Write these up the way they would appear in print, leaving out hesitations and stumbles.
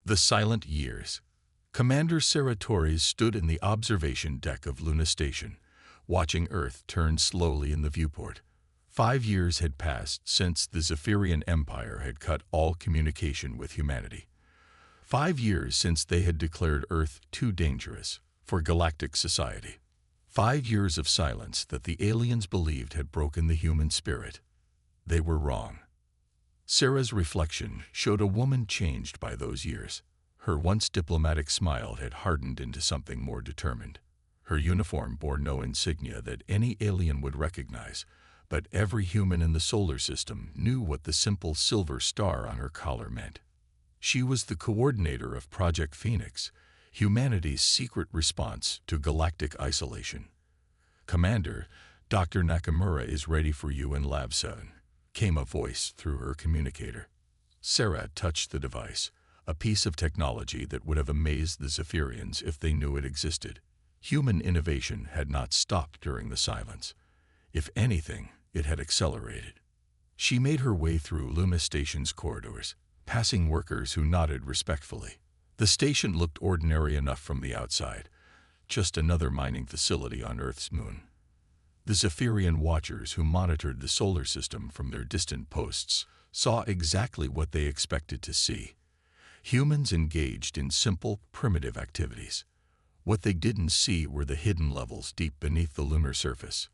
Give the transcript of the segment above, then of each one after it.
The Silent Years. Commander Sarah Torres stood in the observation deck of Luna Station, watching Earth turn slowly in the viewport. 5 years had passed since the Zephyrian Empire had cut all communication with humanity. 5 years since they had declared Earth too dangerous for galactic society. 5 years of silence that the aliens believed had broken the human spirit. They were wrong. Sarah's reflection showed a woman changed by those years. Her once diplomatic smile had hardened into something more determined. Her uniform bore no insignia that any alien would recognize, but every human in the solar system knew what the simple silver star on her collar meant. She was the coordinator of Project Phoenix, humanity's secret response to galactic isolation. "Commander, Dr. Nakamura is ready for you in Lab 7, came a voice through her communicator. Sarah touched the device, a piece of technology that would have amazed the Zephyrians if they knew it existed. Human innovation had not stopped during the silence. If anything, it had accelerated. She made her way through Luna Station's corridors, passing workers who nodded respectfully. The station looked ordinary enough from the outside, just another mining facility on Earth's moon. The Zephyrian watchers who monitored the solar system from their distant posts saw exactly what they expected to see. Humans engaged in simple, primitive activities. What they didn't see were the hidden levels deep beneath the lunar surface.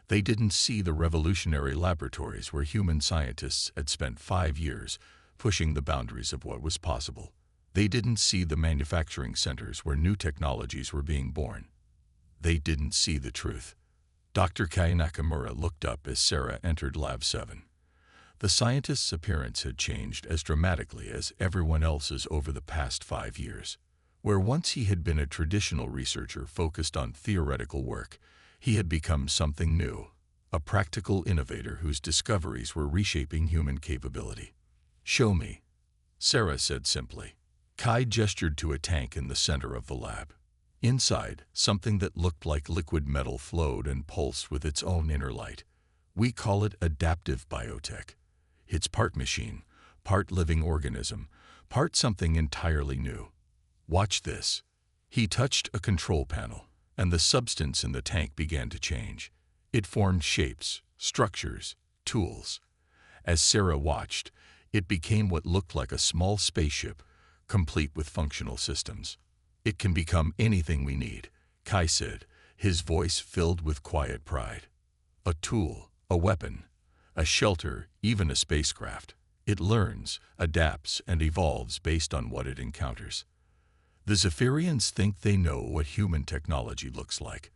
They didn't see the revolutionary laboratories where human scientists had spent 5 years pushing the boundaries of what was possible. They didn't see the manufacturing centers where new technologies were being born. They didn't see the truth. Dr. Kai Nakamura looked up as Sarah entered Lab 7. The scientist's appearance had changed as dramatically as everyone else's over the past 5 years. Where once he had been a traditional researcher focused on theoretical work, he had become something new, a practical innovator whose discoveries were reshaping human capability. "Show me," Sarah said simply. Kai gestured to a tank in the center of the lab. Inside, something that looked like liquid metal flowed and pulsed with its own inner light. "We call it adaptive biotech. It's part machine, part living organism, part something entirely new. Watch this." He touched a control panel, and the substance in the tank began to change. It formed shapes, structures, tools. As Sarah watched, it became what looked like a small spaceship, complete with functional systems. "It can become anything we need," Kai said, his voice filled with quiet pride. "A tool, a weapon, a shelter, even a spacecraft. It learns, adapts, and evolves based on what it encounters." The Zephyrians think they know what human technology looks like.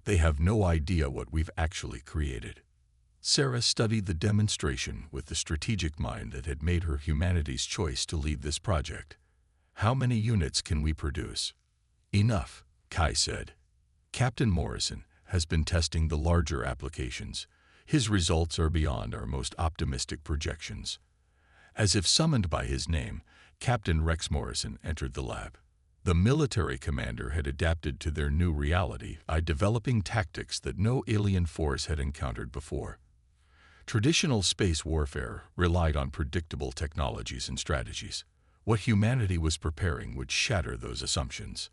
They have no idea what we've actually created. Sarah studied the demonstration with the strategic mind that had made her humanity's choice to lead this project. "How many units can we produce?" "Enough," Kai said. "Captain Morrison has been testing the larger applications. His results are beyond our most optimistic projections." As if summoned by his name, Captain Rex Morrison entered the lab. The military commander had adapted to their new reality by developing tactics that no alien force had encountered before. Traditional space warfare relied on predictable technologies and strategies. What humanity was preparing would shatter those assumptions.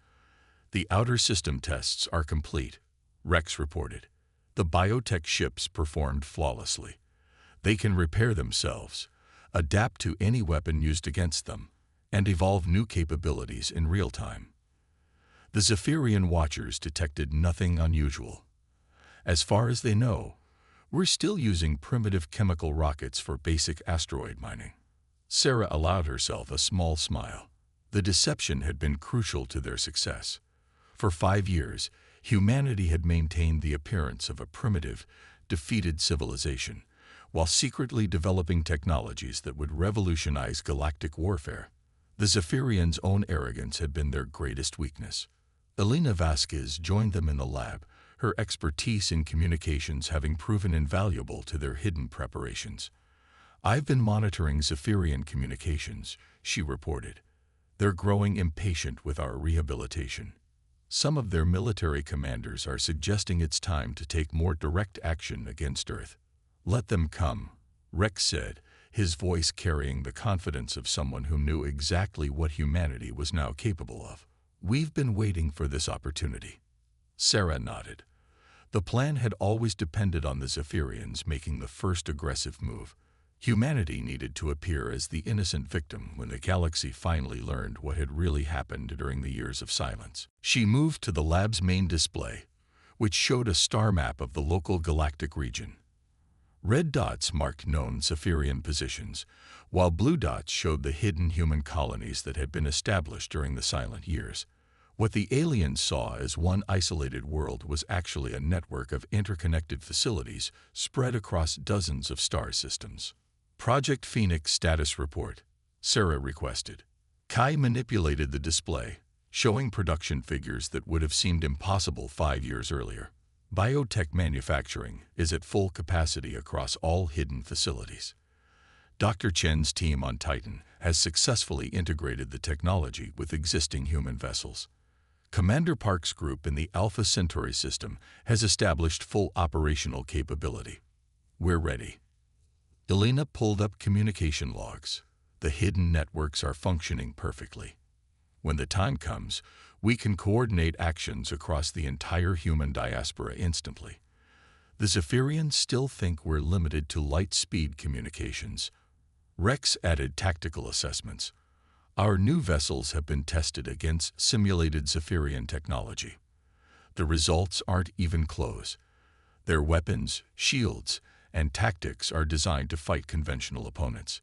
"The outer system tests are complete," Rex reported. "The biotech ships performed flawlessly. They can repair themselves, adapt to any weapon used against them, and evolve new capabilities in real time." The Zephyrian watchers detected nothing unusual. "As far as they know, we're still using primitive chemical rockets for basic asteroid mining." Sarah allowed herself a small smile. The deception had been crucial to their success. For 5 years, humanity had maintained the appearance of a primitive, defeated civilization, while secretly developing technologies that would revolutionize galactic warfare. The Zephyrians' own arrogance had been their greatest weakness. Elena Vasquez joined them in the lab, her expertise in communications having proven invaluable to their hidden preparations. "I've been monitoring Zephyrian communications," she reported. "They're growing impatient with our rehabilitation. Some of their military commanders are suggesting it's time to take more direct action against Earth." "Let them come," Rex said, his voice carrying the confidence of someone who knew exactly what humanity was now capable of. "We've been waiting for this opportunity." Sarah nodded. The plan had always depended on the Zephyrians making the first aggressive move. Humanity needed to appear as the innocent victim when the galaxy finally learned what had really happened during the years of silence. She moved to the lab's main display, which showed a star map of the local galactic region. Red dots marked known Zephyrian positions, while blue dots showed the hidden human colonies that had been established during the silent years. What the aliens saw as one isolated world was actually a network of interconnected facilities spread across dozens of star systems. "Project Phoenix Status Report," Sarah requested. Kai manipulated the display, showing production figures that would have seemed impossible 5 years earlier. "Biotech manufacturing is at full capacity across all hidden facilities. Dr. Chen's team on Titan has successfully integrated the technology with existing human vessels. Commander Park's group in the Alpha Centauri system has established full operational capability. We're ready." Elena pulled up communication logs. The hidden networks are functioning perfectly. "When the time comes, we can coordinate actions across the entire human diaspora instantly. The Zephyrians still think we're limited to light-speed communications." Rex added tactical assessments. "Our new vessels have been tested against simulated Zephyrian technology. The results aren't even close. Their weapons, shields, and tactics are designed to fight conventional opponents.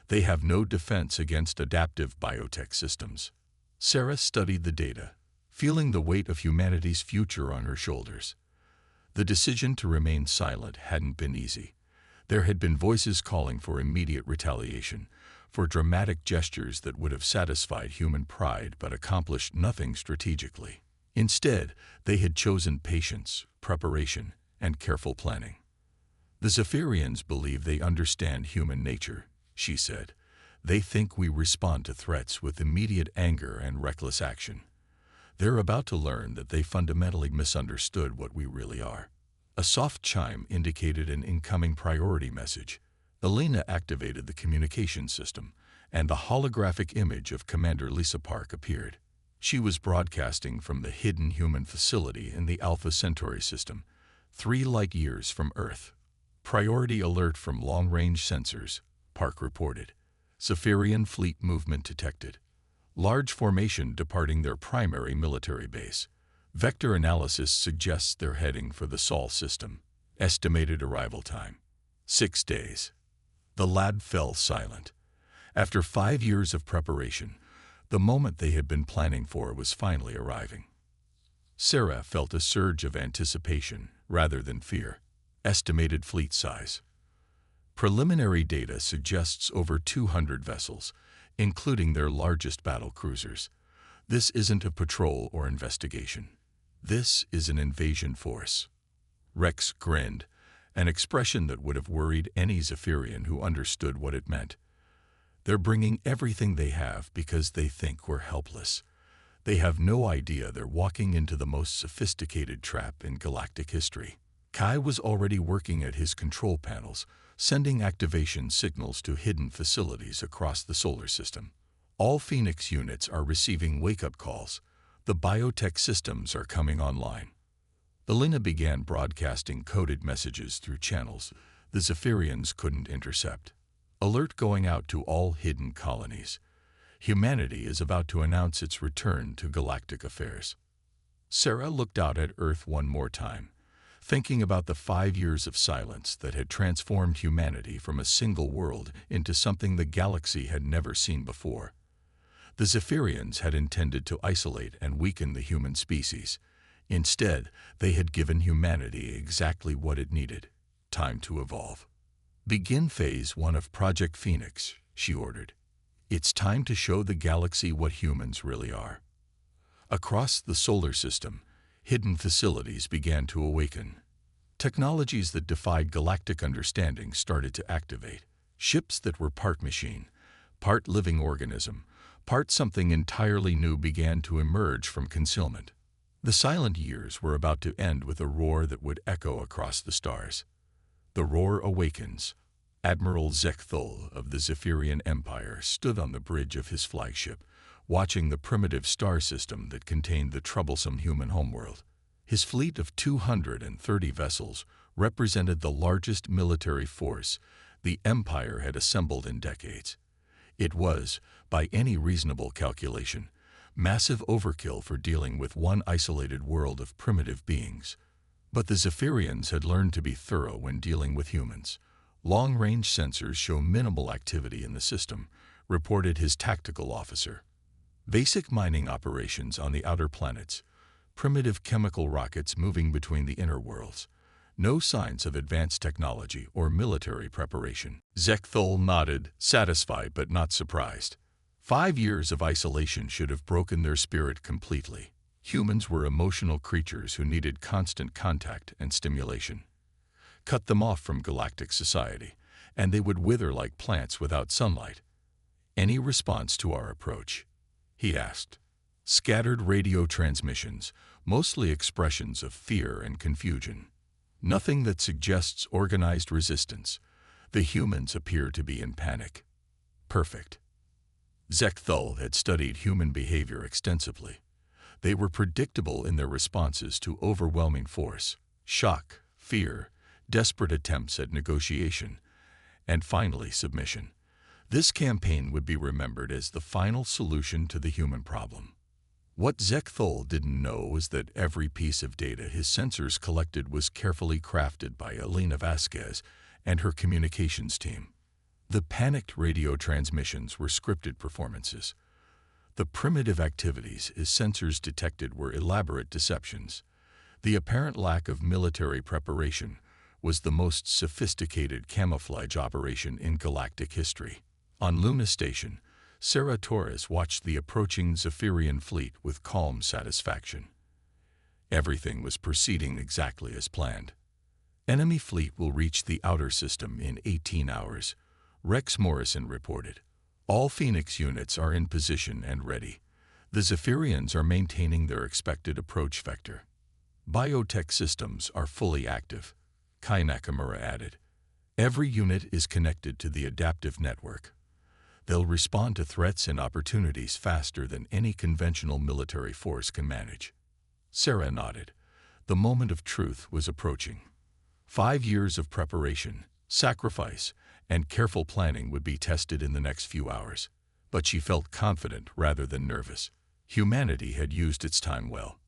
They have no defense against adaptive biotech systems." Sarah studied the data, feeling the weight of humanity's future on her shoulders. The decision to remain silent hadn't been easy. There had been voices calling for immediate retaliation, for dramatic gestures that would have satisfied human pride but accomplished nothing strategically. Instead, they had chosen patience, preparation, and careful planning. "The Zephyrians believe they understand human nature," she said. "They think we respond to threats with immediate anger and reckless action. They're about to learn that they fundamentally misunderstood what we really are." A soft chime indicated an incoming priority message. Elena activated the communication system, and the holographic image of Commander Lisa Park appeared. She was broadcasting from the hidden human facility in the Alpha Centauri system, 3 light-years from Earth. "Priority alert from long-range sensors," Park reported. "Zephyrian fleet movement detected. Large formation departing their primary military base. Vector analysis suggests they're heading for the Sol system. Estimated arrival time: 6 days." The lab fell silent. After 5 years of preparation, the moment they had been planning for was finally arriving. Sarah felt a surge of anticipation rather than fear. Estimated fleet size: preliminary data suggests over 200 vessels, including their largest battle cruisers. This isn't a patrol or investigation. This is an invasion force. Rex grinned, an expression that would have worried any Zephyrian who understood what it meant. They're bringing everything they have because they think we're helpless. They have no idea they're walking into the most sophisticated trap in galactic history. Kai was already working at his control panels, sending activation signals to hidden facilities across the solar system. All Phoenix units are receiving wake-up calls. The biotech systems are coming online. Elena began broadcasting coded messages through channels the Zephyrians couldn't intercept. "Alert going out to all hidden colonies. Humanity is about to announce its return to galactic affairs." Sarah looked out at Earth one more time, thinking about the 5 years of silence that had transformed humanity from a single world into something the galaxy had never seen before. The Zephyrians had intended to isolate and weaken the human species. Instead, they had given humanity exactly what it needed: time to evolve. "Begin Phase 1 of Project Phoenix," she ordered. "It's time to show the galaxy what humans really are." Across the solar system, hidden facilities began to awaken. Technologies that defied galactic understanding started to activate. Ships that were part machine, part living organism, part something entirely new began to emerge from concealment. The silent years were about to end with a roar that would echo across the stars. The roar awakens. Admiral Zekthul of the Zephyrian Empire stood on the bridge of his flagship, watching the primitive star system that contained the troublesome human homeworld. His fleet of 230 vessels represented the largest military force the Empire had assembled in decades. It was, by any reasonable calculation, massive overkill for dealing with one isolated world of primitive beings. But the Zephyrians had learned to be thorough when dealing with humans. Long-range sensors show minimal activity in the system, reported his tactical officer. Basic mining operations on the outer planets, primitive chemical rockets moving between the inner worlds. No signs of advanced technology or military preparation. Zekthul nodded, satisfied but not surprised. 5 years of isolation should have broken their spirit completely. Humans were emotional creatures who needed constant contact and stimulation. Cut them off from galactic society, and they would wither like plants without sunlight. "Any response to our approach?" he asked. Scattered radio transmissions, mostly expressions of fear and confusion. Nothing that suggests organized resistance. The humans appear to be in panic. Perfect. Zekthul had studied human behavior extensively. They were predictable in their responses to overwhelming force, shock, fear, desperate attempts at negotiation, and finally submission. This campaign would be remembered as the final solution to the human problem. What Zekthul didn't know was that every piece of data his sensors collected was carefully crafted by Elena Vasquez and her communications team. The panicked radio transmissions were scripted performances. The primitive activities his sensors detected were elaborate deceptions. The apparent lack of military preparation was the most sophisticated camouflage operation in galactic history. On Luna Station, Sarah Torres watched the approaching Zephyrian fleet with calm satisfaction. Everything was proceeding exactly as planned. "Enemy fleet will reach the outer system in 18 hours, Rex Morrison reported. "All Phoenix units are in position and ready. The Zephyrians are maintaining their expected approach vector. Biotech systems are fully active," Kai Nakamura added. "Every unit is connected to the adaptive network. They'll respond to threats and opportunities faster than any conventional military force can manage." Sarah nodded. The moment of truth was approaching. 5 years of preparation, sacrifice, and careful planning would be tested in the next few hours. But she felt confident rather than nervous. Humanity had used its time well.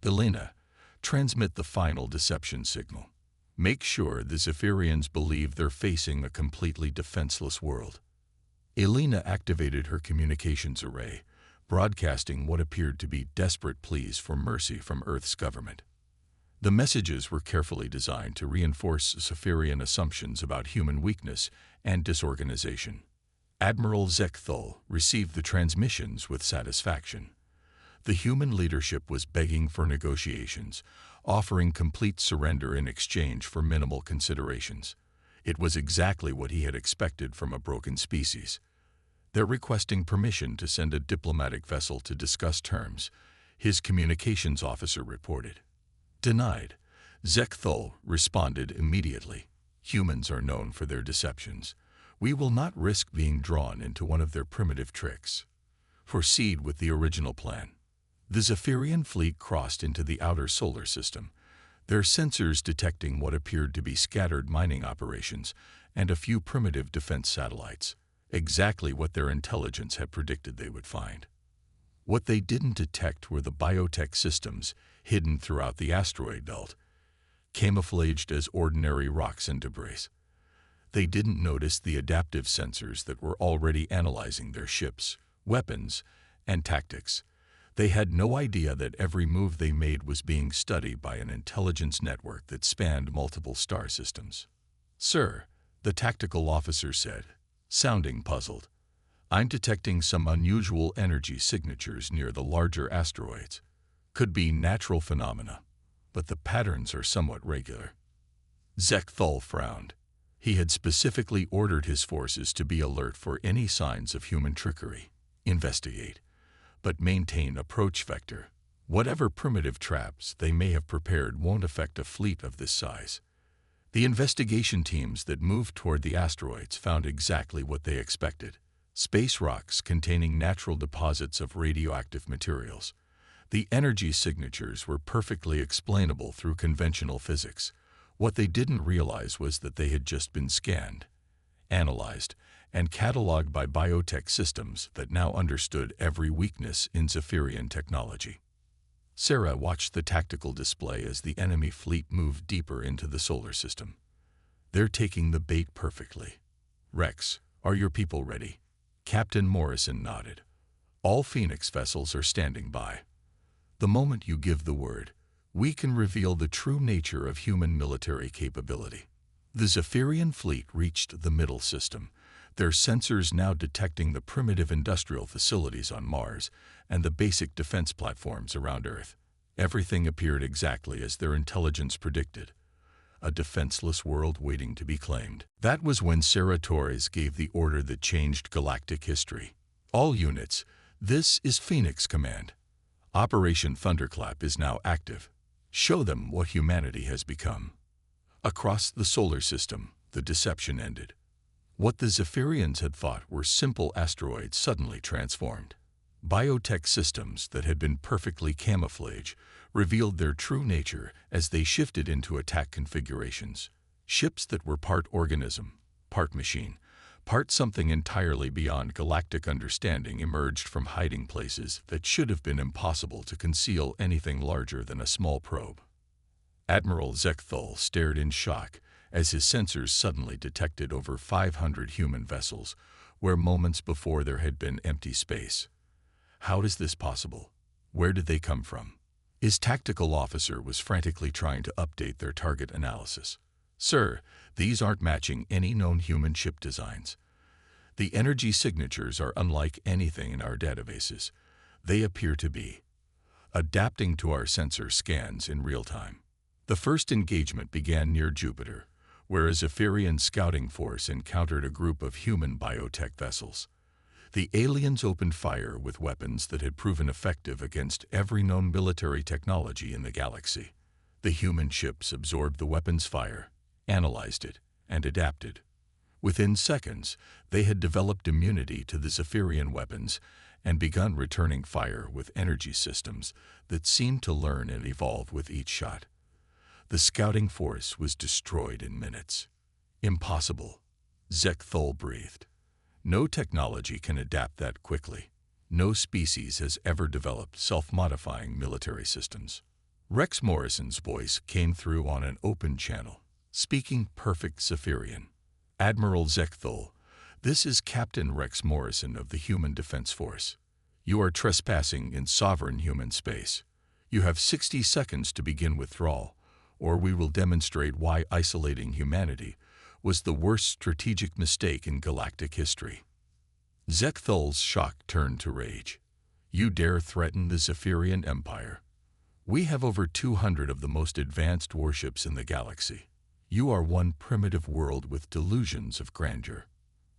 "Elena, transmit the final deception signal. Make sure the Zephyrians believe they're facing a completely defenseless world." Elena activated her communications array, broadcasting what appeared to be desperate pleas for mercy from Earth's government. The messages were carefully designed to reinforce Zephyrian assumptions about human weakness and disorganization. Admiral Zekthul received the transmissions with satisfaction. The human leadership was begging for negotiations, offering complete surrender in exchange for minimal considerations. It was exactly what he had expected from a broken species. "They're requesting permission to send a diplomatic vessel to discuss terms," his communications officer reported. "Denied." Zekthul responded immediately. "Humans are known for their deceptions. We will not risk being drawn into one of their primitive tricks. Proceed with the original plan." The Zephyrian fleet crossed into the outer solar system, their sensors detecting what appeared to be scattered mining operations and a few primitive defense satellites, exactly what their intelligence had predicted they would find. What they didn't detect were the biotech systems hidden throughout the asteroid belt, camouflaged as ordinary rocks and debris. They didn't notice the adaptive sensors that were already analyzing their ships, weapons, and tactics. They had no idea that every move they made was being studied by an intelligence network that spanned multiple star systems. "Sir," the tactical officer said, sounding puzzled, "I'm detecting some unusual energy signatures near the larger asteroids. Could be natural phenomena, but the patterns are somewhat regular." Zekthul frowned. He had specifically ordered his forces to be alert for any signs of human trickery. Investigate, but maintain approach vector. Whatever primitive traps they may have prepared won't affect a fleet of this size. The investigation teams that moved toward the asteroids found exactly what they expected: space rocks containing natural deposits of radioactive materials. The energy signatures were perfectly explainable through conventional physics. What they didn't realize was that they had just been scanned, analyzed, and cataloged by biotech systems that now understood every weakness in Zephyrian technology. Sarah watched the tactical display as the enemy fleet moved deeper into the solar system. "They're taking the bait perfectly. Rex, are your people ready?" Captain Morrison nodded. "All Phoenix vessels are standing by. The moment you give the word, we can reveal the true nature of human military capability." The Zephyrian fleet reached the middle system, their sensors now detecting the primitive industrial facilities on Mars and the basic defense platforms around Earth. Everything appeared exactly as their intelligence predicted: a defenseless world waiting to be claimed. That was when Sarah Torres gave the order that changed galactic history. "All units, this is Phoenix Command. Operation Thunderclap is now active. Show them what humanity has become." Across the solar system, the deception ended. What the Zephyrians had thought were simple asteroids suddenly transformed. Biotech systems that had been perfectly camouflaged revealed their true nature as they shifted into attack configurations. Ships that were part organism, part machine, part something entirely beyond galactic understanding emerged from hiding places that should have been impossible to conceal anything larger than a small probe. Admiral Zekthul stared in shock as his sensors suddenly detected over 500 human vessels, where moments before there had been empty space. How is this possible? Where did they come from? His tactical officer was frantically trying to update their target analysis. "Sir, these aren't matching any known human ship designs. The energy signatures are unlike anything in our databases. They appear to be adapting to our sensor scans in real time." The first engagement began near Jupiter, where a Zephyrian scouting force encountered a group of human biotech vessels. The aliens opened fire with weapons that had proven effective against every known military technology in the galaxy. The human ships absorbed the weapon's fire, analyzed it, and adapted. Within seconds, they had developed immunity to the Zephyrian weapons and begun returning fire with energy systems that seemed to learn and evolve with each shot. The scouting force was destroyed in minutes. "Impossible," Zekthul breathed. "No technology can adapt that quickly. No species has ever developed self-modifying military systems." Rex Morrison's voice came through on an open channel, speaking perfect Zephyrian. "Admiral Zekthul, this is Captain Rex Morrison of the Human Defense Force. You are trespassing in sovereign human space. You have 60 seconds to begin withdrawal, or we will demonstrate why isolating humanity was the worst strategic mistake in galactic history." Zekthul's shock turned to rage. "You dare threaten the Zephyrian Empire? We have over 200 of the most advanced warships in the galaxy. You are one primitive world with delusions of grandeur."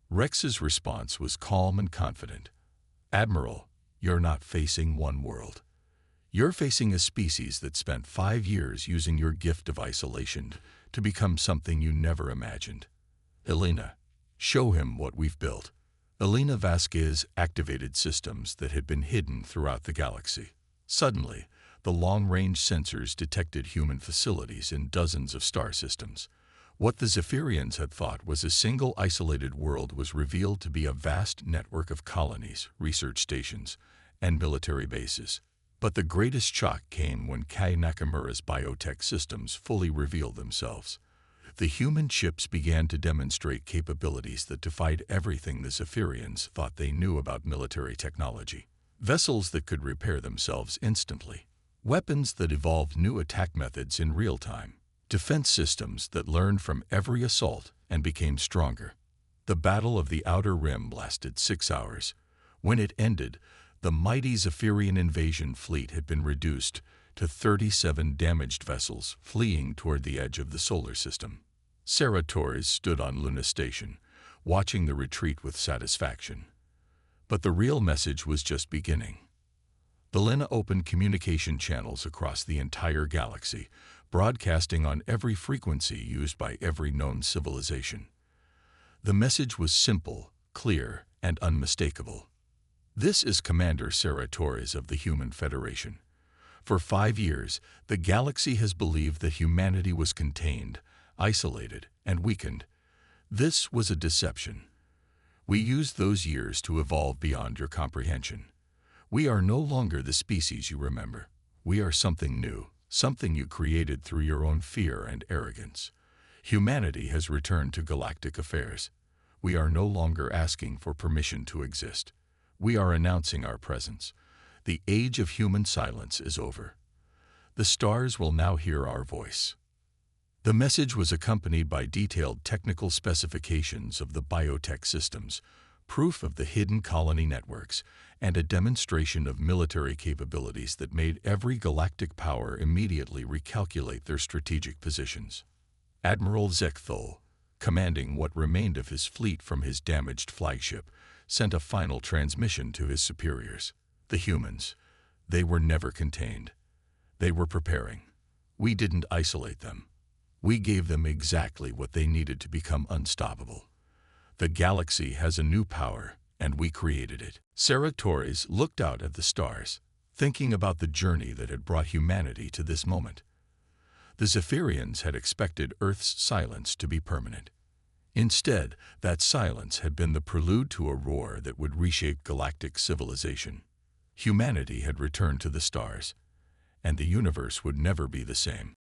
Rex's response was calm and confident. "Admiral, you're not facing one world. You're facing a species that spent 5 years using your gift of isolation to become something you never imagined. Elena, show him what we've built." Elena Vasquez activated systems that had been hidden throughout the galaxy. Suddenly, the long-range sensors detected human facilities in dozens of star systems. What the Zephyrians had thought was a single isolated world was revealed to be a vast network of colonies, research stations, and military bases. But the greatest shock came when Kai Nakamura's biotech systems fully revealed themselves. The human ships began to demonstrate capabilities that defied everything the Zephyrians thought they knew about military technology. Vessels that could repair themselves instantly. Weapons that evolved new attack methods in real time. Defense systems that learned from every assault and became stronger. The Battle of the Outer Rim lasted 6 hours. When it ended, the mighty Zephyrian invasion fleet had been reduced to 37 damaged vessels fleeing toward the edge of the solar system. Sarah Torres stood on Luna Station, watching the retreat with satisfaction. But the real message was just beginning. The Luna opened communication channels across the entire galaxy, broadcasting on every frequency used by every known civilization. The message was simple, clear, and unmistakable. This is Commander Torres of the Human Federation. For 5 years, the galaxy has believed that humanity was contained, isolated, and weakened. This was a deception. We used those years to evolve beyond your comprehension. We are no longer the species you remember. We are something new, something you created through your own fear and arrogance. Humanity has returned to galactic affairs. We are no longer asking for permission to exist. We are announcing our presence. The age of human silence is over. The stars will now hear our voice. The message was accompanied by detailed technical specifications of the biotech systems, proof of the hidden colony networks, and a demonstration of military capabilities that made every galactic power immediately recalculate their strategic positions. Admiral Zekthol, commanding what remained of his fleet from his damaged flagship, sent a final transmission to his superiors. The humans, they were never contained. They were preparing. We didn't isolate them. We gave them exactly what they needed to become unstoppable. The galaxy has a new power, and we created it. Torres looked out at the stars, thinking about the journey that had brought humanity to this moment. The Zephyrians had expected Earth's silence to be permanent. Instead, that silence had been the prelude to a roar that would reshape galactic civilization. Humanity had returned to the stars, and the universe would never be the same.